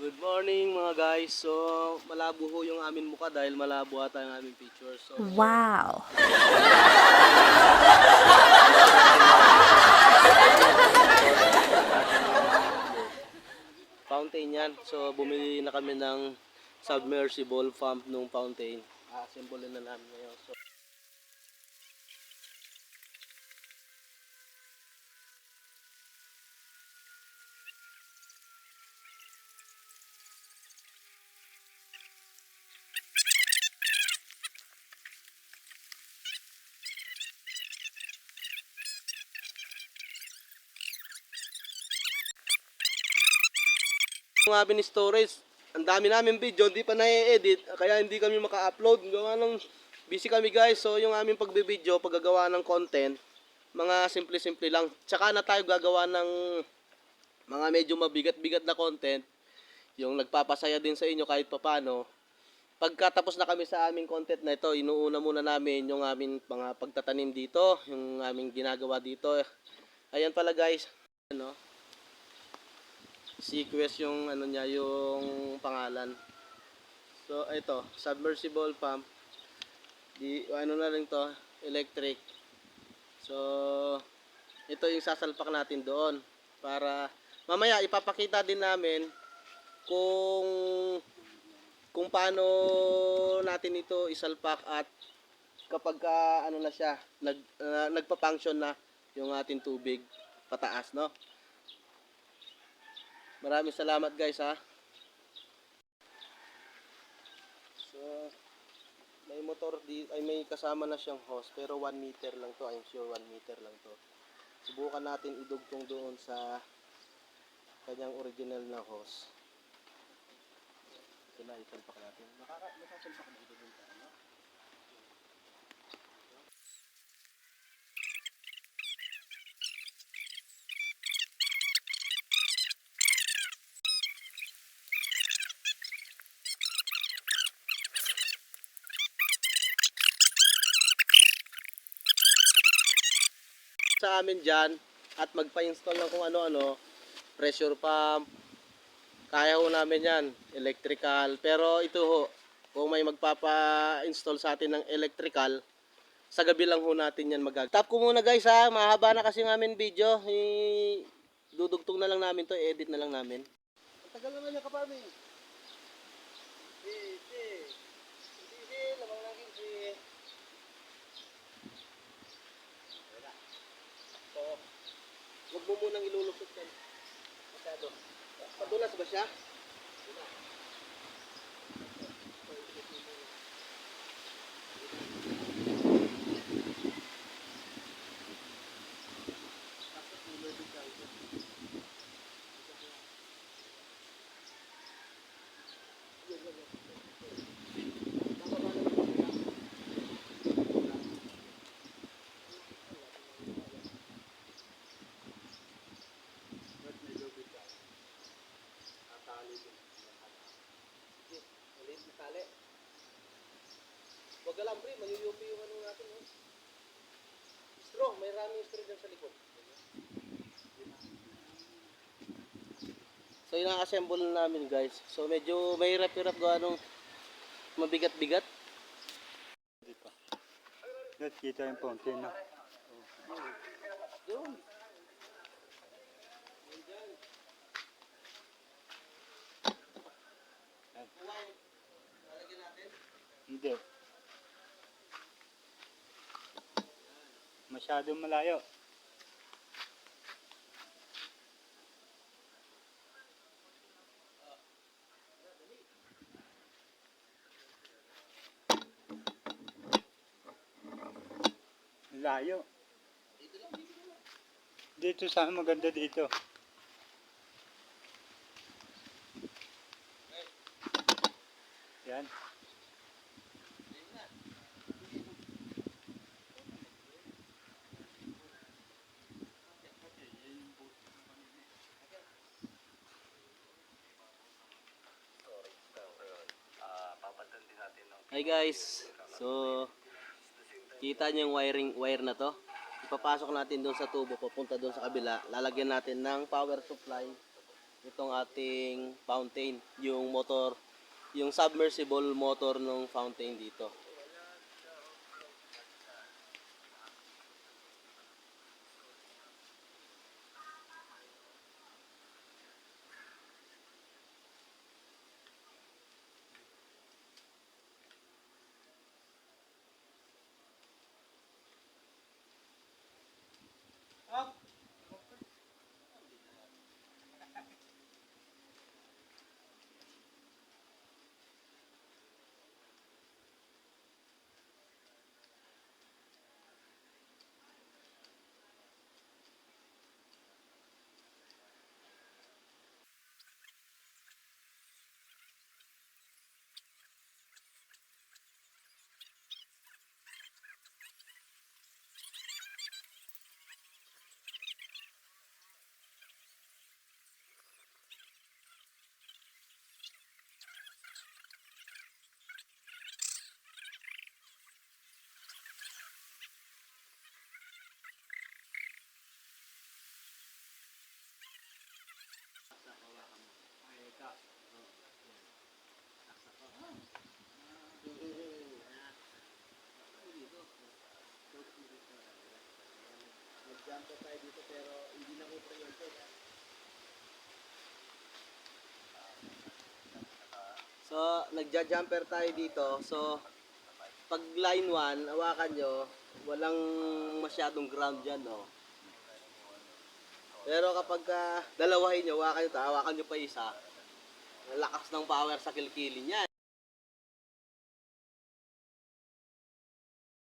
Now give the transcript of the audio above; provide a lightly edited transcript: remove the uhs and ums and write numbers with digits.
Good morning mga guys. So, malabo ho yung amin mukha dahil malabo ata yung aming picture. So, Wow. fountain yan. So, bumili na kami ng submersible pump nung fountain. Assemble na namin ngayon. So, yung aming storage, ang dami namin video, hindi pa na-edit, kaya hindi kami maka-upload. Gawa ng busy kami guys. So, yung aming pagbe-video, paggagawa ng content, mga simple-simple lang. Tsaka na tayo gagawa ng mga medyo mabigat-bigat na content, yung nagpapasaya din sa inyo kahit papano. Pagkatapos na kami sa aming content na ito, inuuna muna namin yung aming mga pagtatanim dito, yung aming ginagawa dito. Ayan pala guys, ano, Sequest yung ano niya, yung pangalan. So ito, submersible pump. Di ano na rin to, electric. So ito yung sasalpak natin doon para mamaya ipapakita din namin kung paano natin ito isalpak at kapag ano na siya, nagpa-function na yung ating tubig pataas, no? Maraming salamat guys ha. So may motor di ay may kasama na siyang hose pero 1 meter lang to. I'm sure 1 meter lang to. Subukan natin idugtong doon sa kanyang original na hose. Ito na, isalpak natin. Makasalpak na ito doon sa ano. Sa amin dyan at magpa-install ng kung ano-ano, pressure pump, kaya ho namin yan, electrical. Pero ito ho, kung may magpapa-install sa atin ng electrical, sa gabi lang ho natin yan magagawa. Stop ko muna guys ha, mahaba na kasi ng amin video. Dudugtong na lang namin to, edit na lang namin. Ang tagal naman niya kapami. Lamang lang kinsi. So, huwag mo munang ilulusot yan. Masyado. Padulas ba siya? Huwag ka lang pre, mayuyupi yung ano natin. No? Straw, may raming straw dyan sa likod. So yun ang assemble namin guys. So medyo mahirap-hirap gawa nung mabigat-bigat. Dito. Dito kita yung fountain na. Doon. Lalagyan natin. Hindi. Masyadong malayo. Layo. Dito sana maganda dito. Yan. Hi guys. So kita niyo yung wire na to. Ipapasok natin doon sa tubo papunta doon sa kabila. Lalagyan natin ng power supply itong ating fountain, yung motor, yung submersible motor ng fountain dito. Nag-jumper tayo dito pero hindi na ko priority. So, nagja-jumper tayo dito. So, pag line 1, hawakan nyo, walang masyadong ground dyan, no? Pero kapag dalawahin nyo, hawakan nyo pa isa, ang lakas ng power sa kilkili niyan.